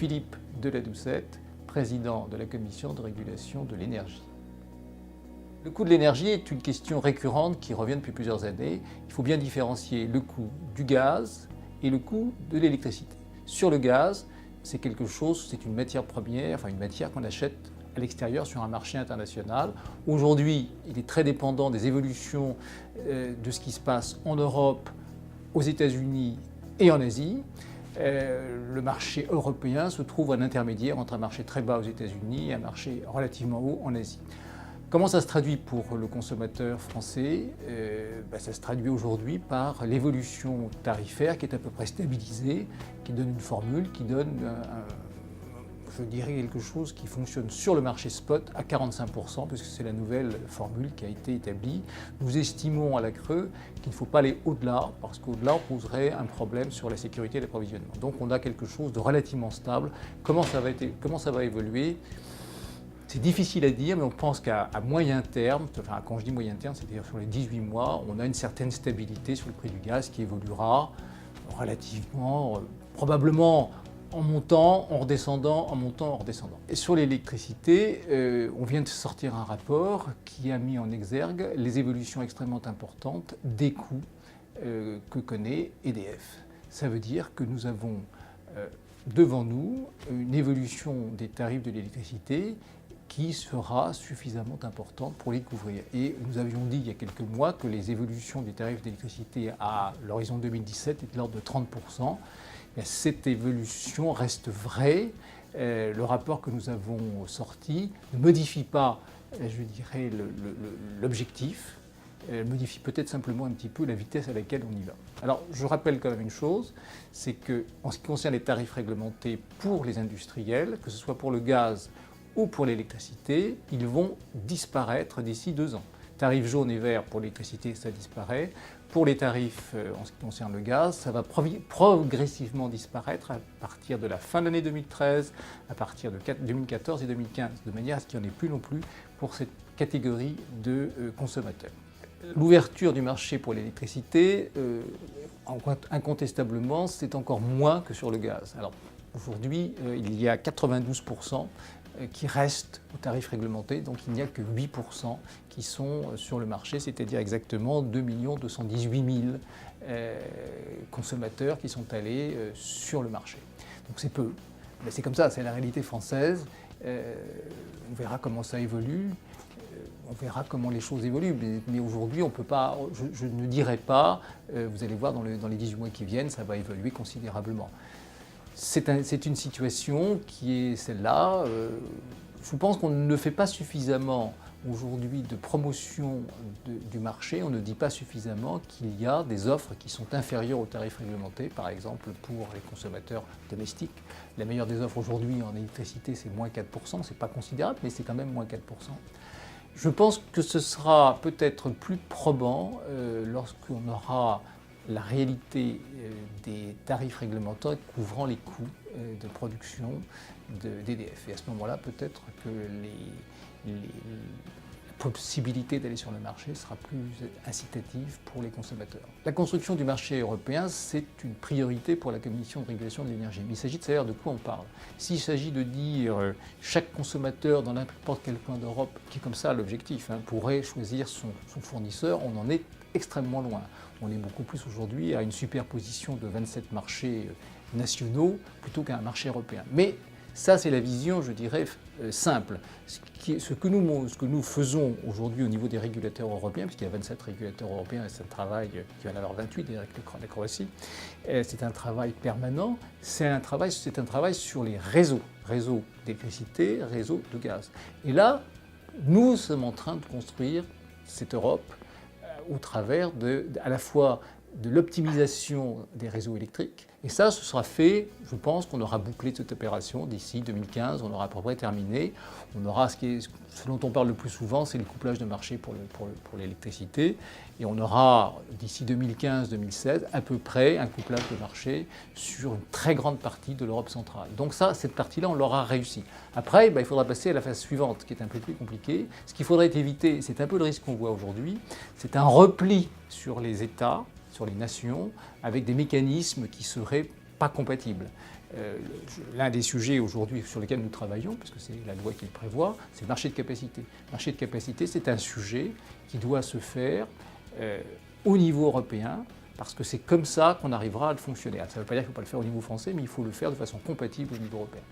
Philippe Deladoucette, président de la Commission de régulation de l'énergie. Le coût de l'énergie est une question récurrente qui revient depuis plusieurs années. Il faut bien différencier le coût du gaz et le coût de l'électricité. Sur le gaz, c'est quelque chose, c'est une matière première, enfin une matière qu'on achète à l'extérieur sur un marché international. Aujourd'hui, il est très dépendant des évolutions de ce qui se passe en Europe, aux États-Unis et en Asie. Le marché européen se trouve un intermédiaire entre un marché très bas aux États-Unis et un marché relativement haut en Asie. Comment ça se traduit pour le consommateur français? Ça se traduit aujourd'hui par l'évolution tarifaire qui est à peu près stabilisée, qui donne une formule, qui donne, je dirais, quelque chose qui fonctionne sur le marché spot à 45%, puisque c'est la nouvelle formule qui a été établie. Nous estimons à la Creux qu'il ne faut pas aller au-delà, parce qu'au-delà, on poserait un problème sur la sécurité de l'approvisionnement. Donc on a quelque chose de relativement stable. Comment ça va évoluer? C'est difficile à dire, mais on pense qu'à moyen terme, enfin quand je dis moyen terme, c'est-à-dire sur les 18 mois, on a une certaine stabilité sur le prix du gaz qui évoluera relativement, probablement en montant, en redescendant, en montant, en redescendant. Et sur l'électricité, on vient de sortir un rapport qui a mis en exergue les évolutions extrêmement importantes des coûts que connaît EDF. Ça veut dire que nous avons devant nous une évolution des tarifs de l'électricité qui sera suffisamment importante pour les couvrir. Et nous avions dit il y a quelques mois que les évolutions des tarifs d'électricité à l'horizon 2017 étaient de l'ordre de 30%. Et cette évolution reste vraie. Le rapport que nous avons sorti ne modifie pas, je dirais, l'objectif. Elle modifie peut-être simplement un petit peu la vitesse à laquelle on y va. Alors, je rappelle quand même une chose, c'est qu'en ce qui concerne les tarifs réglementés pour les industriels, que ce soit pour le gaz ou pour l'électricité, ils vont disparaître d'ici 2 ans. Tarifs jaune et vert pour l'électricité, ça disparaît. Pour les tarifs en ce qui concerne le gaz, ça va progressivement disparaître à partir de la fin de l'année 2013, à partir de 2014 et 2015, de manière à ce qu'il n'y en ait plus non plus pour cette catégorie de consommateurs. L'ouverture du marché pour l'électricité, incontestablement, c'est encore moins que sur le gaz. Alors aujourd'hui, il y a 92% qui restent au tarif réglementé, donc il n'y a que 8% qui sont sur le marché, c'est-à-dire exactement 2 218 000 consommateurs qui sont allés sur le marché. Donc c'est peu, mais c'est comme ça, c'est la réalité française. On verra comment ça évolue, on verra comment les choses évoluent, mais aujourd'hui on peut pas, je ne dirais pas, vous allez voir dans les 18 mois qui viennent, ça va évoluer considérablement. C'est une situation qui est celle-là. Je pense qu'on ne fait pas suffisamment aujourd'hui de promotion du marché. On ne dit pas suffisamment qu'il y a des offres qui sont inférieures aux tarifs réglementés, par exemple pour les consommateurs domestiques. La meilleure des offres aujourd'hui en électricité, c'est moins 4%. C'est pas considérable, mais c'est quand même moins 4%. Je pense que ce sera peut-être plus probant lorsqu'on aura la réalité des tarifs réglementaires couvrant les coûts de production d'EDF. Et à ce moment-là, peut-être que la possibilité d'aller sur le marché sera plus incitative pour les consommateurs. La construction du marché européen, c'est une priorité pour la Commission de régulation de l'énergie. Mais il s'agit de savoir de quoi on parle. S'il s'agit de dire chaque consommateur dans n'importe quel coin d'Europe, qui est comme ça l'objectif, pourrait choisir son fournisseur, on en est extrêmement loin. On est beaucoup plus aujourd'hui à une superposition de 27 marchés nationaux plutôt qu'à un marché européen. Mais ça, c'est la vision, je dirais, simple. Ce que nous faisons aujourd'hui au niveau des régulateurs européens, puisqu'il y a 27 régulateurs européens et c'est un travail qui va en avoir 28 avec la Croatie, c'est un travail permanent, c'est un travail sur les réseaux d'électricité, réseaux de gaz. Et là, nous sommes en train de construire cette Europe au travers à la fois de l'optimisation des réseaux électriques. Et ça, ce sera fait, je pense qu'on aura bouclé cette opération d'ici 2015, on aura à peu près terminé. On aura ce dont on parle le plus souvent, c'est le couplage de marché pour l'électricité. Et on aura d'ici 2015-2016 à peu près un couplage de marché sur une très grande partie de l'Europe centrale. Donc ça, cette partie-là, on l'aura réussi. Après, il faudra passer à la phase suivante, qui est un peu plus compliquée. Ce qu'il faudrait éviter, c'est un peu le risque qu'on voit aujourd'hui, c'est un repli sur les États, sur les nations, avec des mécanismes qui seraient pas compatibles. L'un des sujets aujourd'hui sur lesquels nous travaillons, parce que c'est la loi qui le prévoit, c'est le marché de capacité. Le marché de capacité, c'est un sujet qui doit se faire au niveau européen, parce que c'est comme ça qu'on arrivera à le fonctionner. Ça ne veut pas dire qu'il ne faut pas le faire au niveau français, mais il faut le faire de façon compatible au niveau européen.